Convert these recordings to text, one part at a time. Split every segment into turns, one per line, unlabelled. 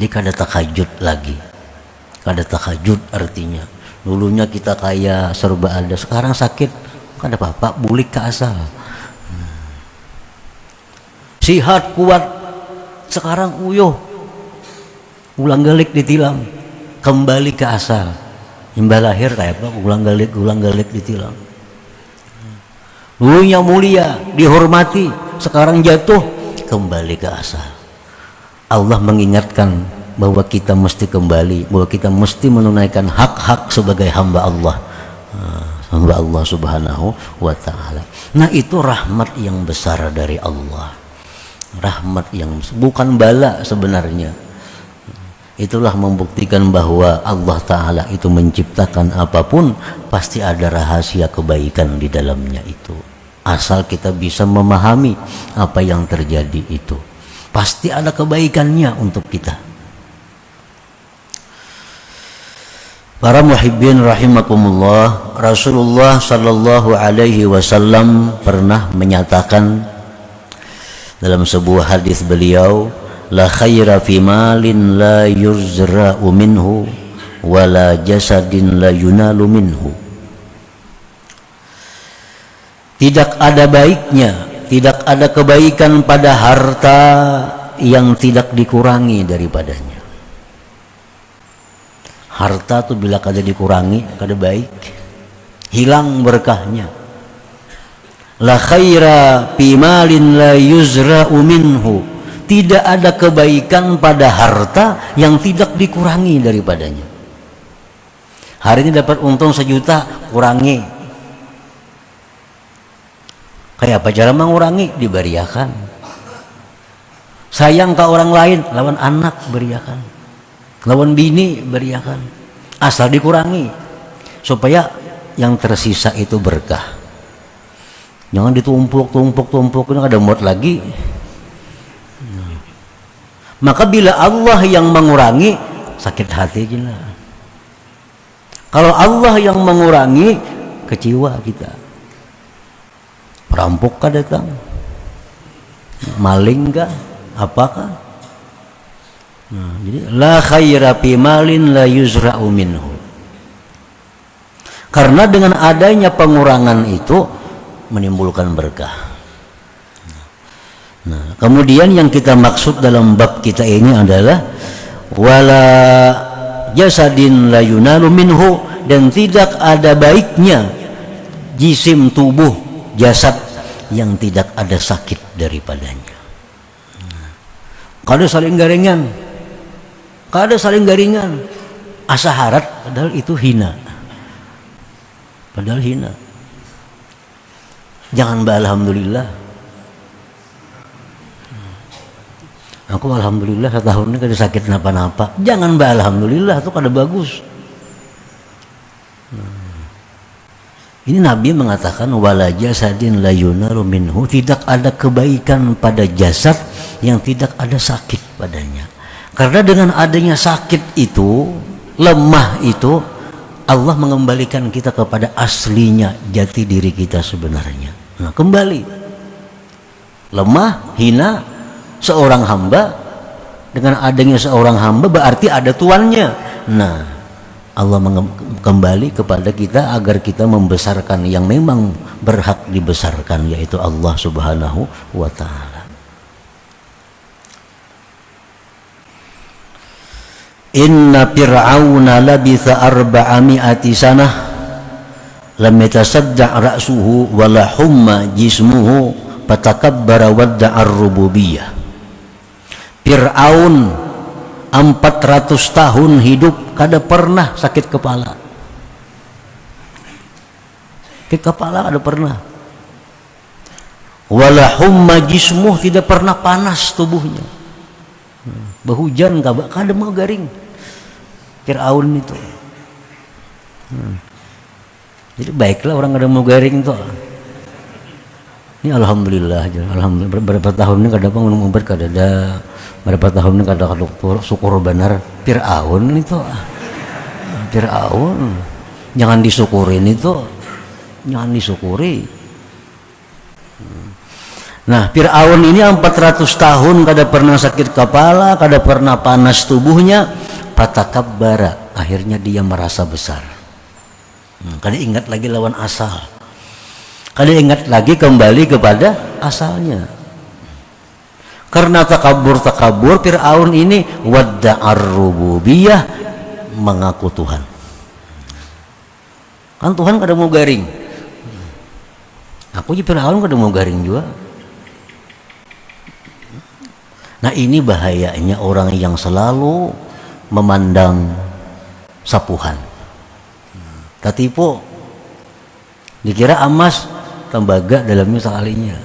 Jadi kada tahajud lagi. Kada tahajud artinya dulunya kita kaya serba ada, sekarang sakit kada apa-apa, bulik ke asal. Sihat kuat, sekarang uyuh ulang galik ditilang, kembali ke asal. Imbal lahir kayak apa, ulang galik ditilang. Dulunya mulia, dihormati, sekarang jatuh, kembali ke asal. Allah mengingatkan bahwa kita mesti kembali, bahwa kita mesti menunaikan hak-hak sebagai hamba Allah, hamba Allah Subhanahu wa ta'ala. Nah, itu rahmat yang besar dari Allah, rahmat yang bukan bala sebenarnya. Itulah membuktikan bahwa Allah Ta'ala itu menciptakan apapun pasti ada rahasia kebaikan di dalamnya itu. Asal kita bisa memahami apa yang terjadi itu, pasti ada kebaikannya untuk kita. Para muhibbin rahimakumullah, Rasulullah sallallahu alaihi wasallam pernah menyatakan dalam sebuah hadis beliau, la khaira fi malin la yuzra'u minhu wa la jasadin la yunalu minhu. Tidak ada baiknya, tidak ada kebaikan pada harta yang tidak dikurangi daripadanya. Harta tuh bila kada dikurangi, kada baik, hilang berkahnya. La khaira fi malin la yuzra'u minhu. Tidak ada kebaikan pada harta yang tidak dikurangi daripadanya. Hari ini dapat untung 1 juta, kurangi. Kayak apa cara mengurangi? Diberiakan. Sayang ke orang lain, lawan anak beriakan, lawan bini beriakan. Asal dikurangi supaya yang tersisa itu berkah. Jangan ditumpuk ini ada muat lagi. Maka bila Allah yang mengurangi, sakit hati gila. Kalau Allah yang mengurangi, kecewa kita. Perampok kah datang? Maling kah? Apakah? Nah, jadi la khaira fi malin la yuzra'u minhu. Karena dengan adanya pengurangan itu menimbulkan berkah. Nah, kemudian yang kita maksud dalam bab kita ini adalah wala jasadin la yunalu minhu, dan tidak ada baiknya jisim tubuh, jasad yang tidak ada sakit daripadanya. Kada saling garingan, asa harat, padahal itu hina, jangan alhamdulillah. Aku alhamdulillah setahun ini kada sakit napa-napa. Jangan alhamdulillah, itu kada bagus. Ini Nabi mengatakan wala jasadin la yunalu minhu, tidak ada kebaikan pada jasad yang tidak ada sakit padanya. Karena dengan adanya sakit itu, lemah itu, Allah mengembalikan kita kepada aslinya, jati diri kita sebenarnya. Nah, kembali lemah, hina, seorang hamba. Dengan adanya seorang hamba berarti ada tuannya. Nah, Allah kembali kepada kita agar kita membesarkan yang memang berhak dibesarkan, yaitu Allah Subhanahu wa ta'ala. Inna fir'auna labitha 400 sanah lam yatasadda' ra'suhu wa la humma jismuhu fatakabbara wadda'ar rububiyah. Fir'aun 400 tahun hidup, kada pernah sakit kepala. Sakit kepala kada pernah. Wala humma jismuh, tidak pernah panas tubuhnya. Berhujan kada mau garing. Fir'aun itu. Jadi baiklah orang kada mau garing itu. Ini alhamdulillah aja. Alhamdulillah berapa tahun ini kada minum obat kada ada. Berapa tahun ini kada dokter syukur benar. Fir'aun itu. Fir'aun. Jangan disyukurin itu. Jangan disyukuri. Nah, Fir'aun ini 400 tahun kada pernah sakit kepala, kada pernah panas tubuhnya, patakabbara, akhirnya dia merasa besar. Kada ingat lagi lawan asal, kada ingat lagi kembali kepada asalnya. Karena takabur Fir'aun ini wadda'ar rububiyah, mengaku Tuhan. Kan Tuhan kada mau garing. Aku juga Fir'aun kada mau garing juga. Nah, ini bahayanya orang yang selalu memandang sapuhan. Tatipu dikira emas, tembaga dalamnya sekalinya.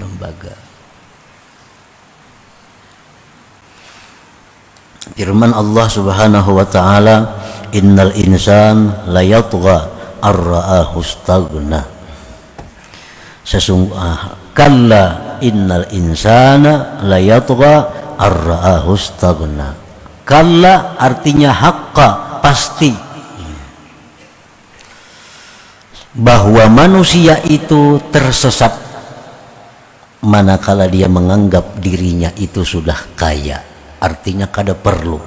Tembaga. Firman Allah Subhanahu wa taala, innal insan la yatgha ar-ra'ahu istaghna. Sesungguhnya kalla innal insana la yatgha ar-ra'ahu istaghna. Kalla artinya haqqa, pasti, bahwa manusia itu tersesat manakala dia menganggap dirinya itu sudah kaya, artinya kada perlu.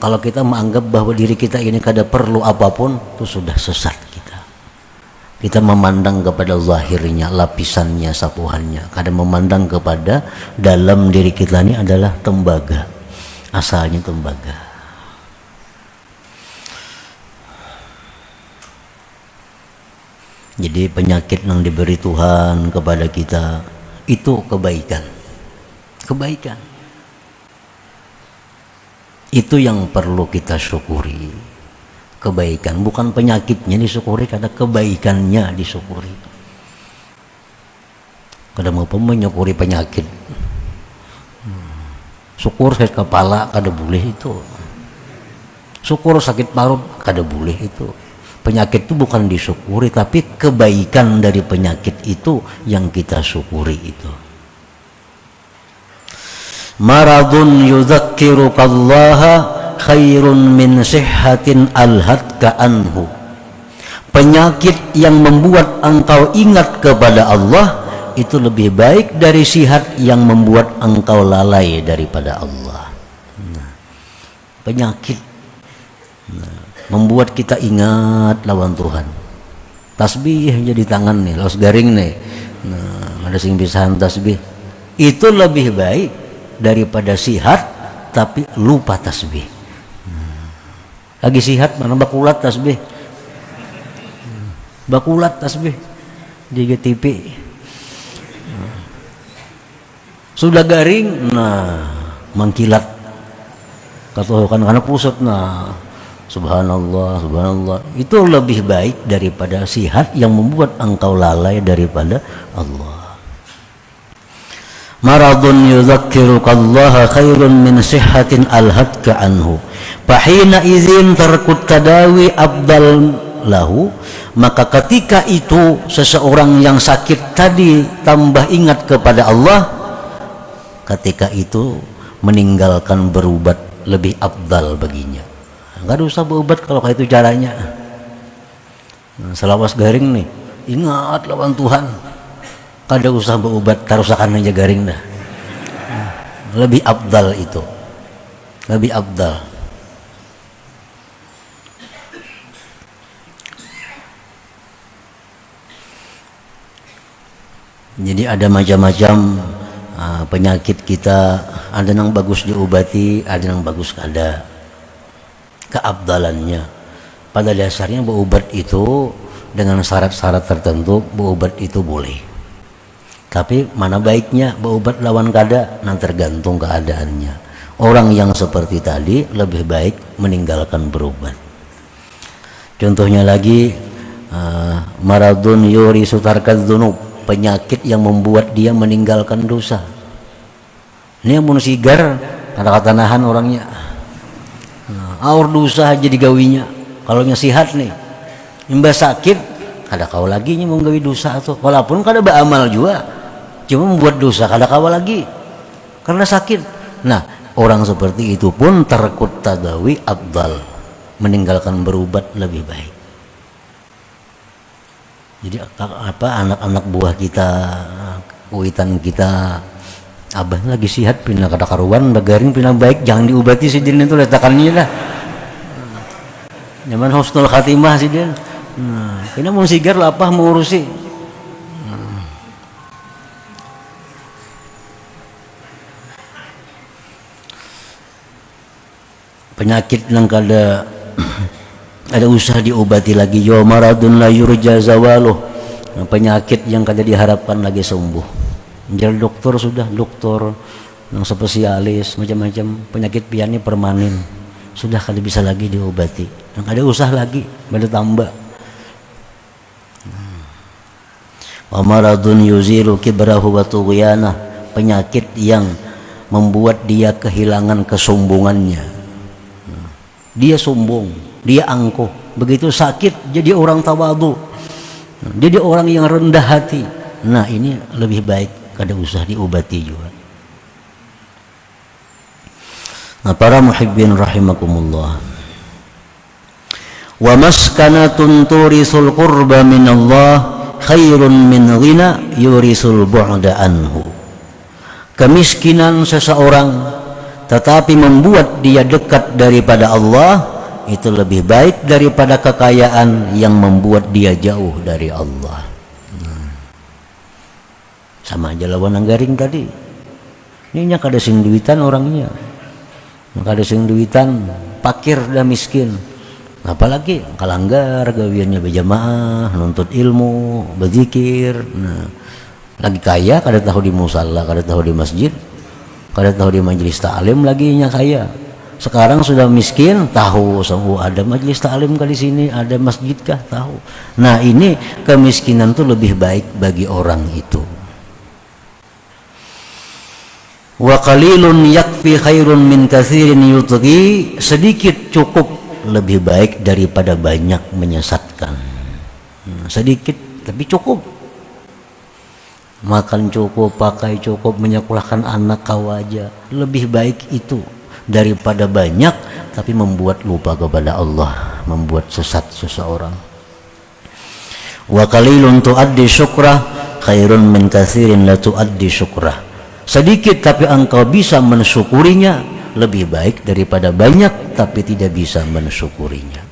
Kalau kita menganggap bahwa diri kita ini kada perlu apapun, itu sudah sesat kita. Kita memandang kepada zahirnya, lapisannya, sapuhannya, kada memandang kepada dalam diri kita ini adalah tembaga, asalnya tembaga. Jadi penyakit yang diberi Tuhan kepada kita itu kebaikan. Kebaikan itu yang perlu kita syukuri. Kebaikan, bukan penyakitnya disyukuri, karena kebaikannya disyukuri. Kada mau menyukuri penyakit. Syukur sakit kepala kada boleh itu. Syukur sakit parut kada boleh itu. Penyakit itu bukan disyukuri, tapi kebaikan dari penyakit itu yang kita syukuri itu. Maradun yudzakirukallaha khairun min sihhatin alhatka anhu. Penyakit yang membuat engkau ingat kepada Allah itu lebih baik dari sihat yang membuat engkau lalai daripada Allah. Penyakit membuat kita ingat lawan Tuhan. Tasbih jadi tangan nih, laos garing nih. Ada sing pisahan tasbih. Itu lebih baik daripada sihat tapi lupa tasbih. Lagi sihat mana bakulat tasbih. Bakulat tasbih di GTP. Sudah garing, mengkilat. Katuhukan karena pusat, subhanallah, subhanallah. Itu lebih baik daripada sihat yang membuat engkau lalai daripada Allah. Maradun yudzakirukallaha khairun min sihhatin alhatka anhu. Fahina idzin tarkut tadawi abdal lahu. Maka ketika itu seseorang yang sakit tadi tambah ingat kepada Allah, ketika itu meninggalkan berubat lebih abdal baginya. Enggak usah berobat kalau kayak itu caranya. Selawas garing nih, ingat lawan Tuhan. Kada usah berobat, tarusakan aja garing dah. Lebih abdal itu. Lebih abdal. Jadi ada macam-macam penyakit kita, ada yang bagus diobati, ada yang bagus kada. Keabdalannya. Pada dasarnya berobat itu dengan syarat-syarat tertentu, berobat itu boleh. Tapi mana baiknya berobat lawan kada, tergantung keadaannya. Orang yang seperti tadi lebih baik meninggalkan berobat. Contohnya lagi maradun yuri sutarkad dzunub, penyakit yang membuat dia meninggalkan dosa. Ini yang mun sigar kata-kata nahan orangnya. Aur dosa aja digawinya. Kalau nya sihat nih, imbas sakit kada kau lagi nya menggawi dosa atau walaupun kada beramal juga, cuma membuat dosa kada kau lagi karena sakit. Nah, orang seperti itu pun terkut tadawi abdal, meninggalkan berobat lebih baik. Jadi apa, anak-anak buah kita, kuitan kita, abah lagi sihat pindah kada karuan, bagaring pindah baik, jangan diobati si din itu letakannya lah. Zaman husnul khatimah si din. Kena mau sigar lah apa mau urusi. Penyakit yang kada ada usaha diobati lagi, yo maradun la yurja zawaluh, penyakit yang kada diharapkan lagi sembuh. Jadi dokter sudah, dokter yang spesialis macam-macam penyakit piannya permanen sudah kada bisa lagi diobati, yang ada usaha lagi ada tambah. Wa maradun yuzilu kibrahu wa tughyana, penyakit yang membuat dia kehilangan kesombongannya. Dia sombong, dia angkuh, begitu sakit jadi orang tawadu, jadi orang yang rendah hati. Nah ini lebih baik kada usah diobati juga. Nah para muhibbin rahimakumullah, wa maskanatun turisul qurba minallah khairun min ghina yurisul bu'da anhu. Kemiskinan seseorang tetapi membuat dia dekat daripada Allah itu lebih baik daripada kekayaan yang membuat dia jauh dari Allah. Sama aja lawan anggaring tadi. Ini kada sing duitan orangnya, kada sing duitan, pakir dan miskin. Apalagi kalanggar gawiannya berjamaah, nuntut ilmu, berzikir. Nah, lagi kaya kada tahu di musalla, kada tahu di masjid, kada tahu di majelis ta'lim lagi nya kaya. Sekarang sudah miskin, tahu ada majelis ta'lim kah di sini, ada masjid kah, tahu. Nah ini kemiskinan itu lebih baik bagi orang itu. Wa qalilun yakfi khairun min katsirin yutghi, sedikit cukup lebih baik daripada banyak menyesatkan. Sedikit tapi cukup, makan cukup, pakai cukup, menyekolahkan anak kau aja, lebih baik itu daripada banyak tapi membuat lupa kepada Allah, membuat sesat seseorang. Wa qalilun tuaddi syukrah khairun min katsirin la tuaddi syukrah, sedikit tapi engkau bisa mensyukurinya lebih baik daripada banyak tapi tidak bisa mensyukurinya.